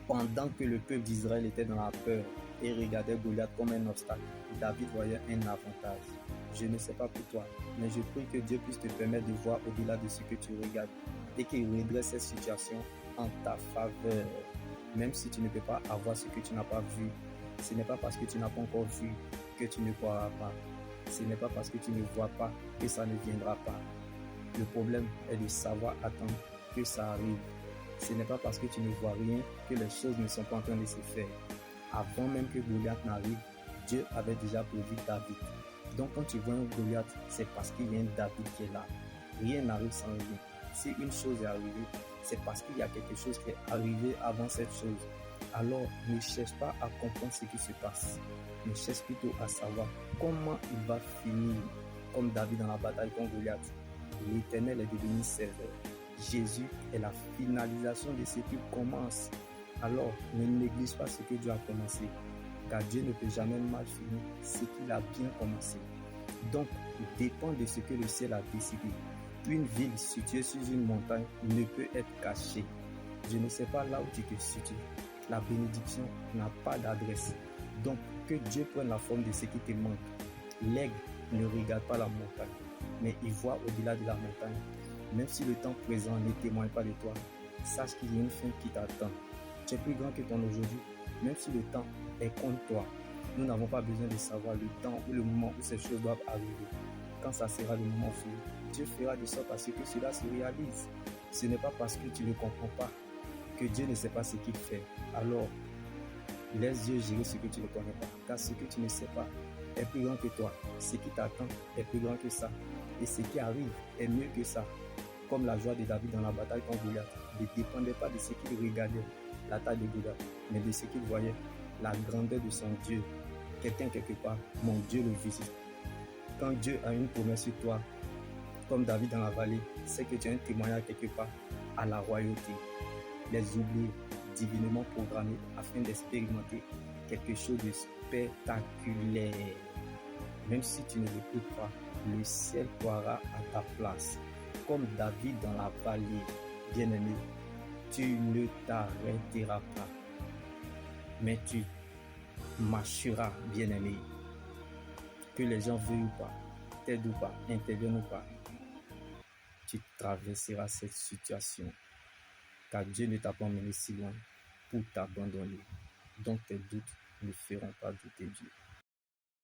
Pendant que le peuple d'Israël était dans la peur et regardait Goliath comme un obstacle, David voyait un avantage. Je ne sais pas pour toi, mais je prie que Dieu puisse te permettre de voir au-delà de ce que tu regardes et qu'il redresse cette situation en ta faveur. Même si tu ne peux pas avoir ce que tu n'as pas vu, ce n'est pas parce que tu n'as pas encore vu que tu ne croiras pas. Ce n'est pas parce que tu ne vois pas que ça ne viendra pas. Le problème est de savoir attendre que ça arrive. Ce n'est pas parce que tu ne vois rien que les choses ne sont pas en train de se faire. Avant même que Goliath n'arrive, Dieu avait déjà prévu David. Donc quand tu vois un Goliath, c'est parce qu'il y a un David qui est là. Rien n'arrive sans rien. Si une chose est arrivée, c'est parce qu'il y a quelque chose qui est arrivé avant cette chose. Alors ne cherche pas à comprendre ce qui se passe, mais cherche plutôt à savoir comment il va finir. Comme David dans la bataille contre Goliath, l'Éternel est devenu serveur. Jésus est la finalisation de ce qui commence. Alors, ne néglige pas ce que Dieu a commencé, car Dieu ne peut jamais mal finir ce qu'il a bien commencé. Donc, il dépend de ce que le ciel a décidé. Une ville située sur une montagne ne peut être cachée. Je ne sais pas là où tu te situes. La bénédiction n'a pas d'adresse. Donc, que Dieu prenne la forme de ce qui te manque. L'aigle ne regarde pas la montagne, mais il voit au-delà de la montagne. Même si le temps présent ne témoigne pas de toi, sache qu'il y a une fin qui t'attend. Tu es plus grand que ton aujourd'hui, même si le temps est contre toi. Nous n'avons pas besoin de savoir le temps ou le moment où ces choses doivent arriver. Quand ça sera le moment voulu, Dieu fera de sorte à ce que cela se réalise. Ce n'est pas parce que tu ne comprends pas que Dieu ne sait pas ce qu'il fait. Alors, laisse Dieu gérer ce que tu ne connais pas, car ce que tu ne sais pas est plus grand que toi. Ce qui t'attend est plus grand que ça. Et ce qui arrive est mieux que ça. Comme la joie de David dans la bataille contre Goliath ne dépendait pas de ce qu'il regardait, la taille de Goliath, mais de ce qu'il voyait, la grandeur de son Dieu. Quelqu'un quelque part, mon Dieu le visite. Quand Dieu a une promesse sur toi, comme David dans la vallée, c'est que tu as un témoignage quelque part à la royauté. Les oubliés divinement programmés afin d'expérimenter quelque chose de spectaculaire. Même si tu ne l'écoutes pas, le ciel croira à ta place. Comme David dans la vallée, bien-aimé, tu ne t'arrêteras pas, mais tu marcheras, bien-aimé. Que les gens veuillent ou pas, t'aident ou pas, interviennent ou pas, tu traverseras cette situation. Car Dieu ne t'a pas emmené si loin pour t'abandonner. Donc tes doutes ne feront pas douter Dieu.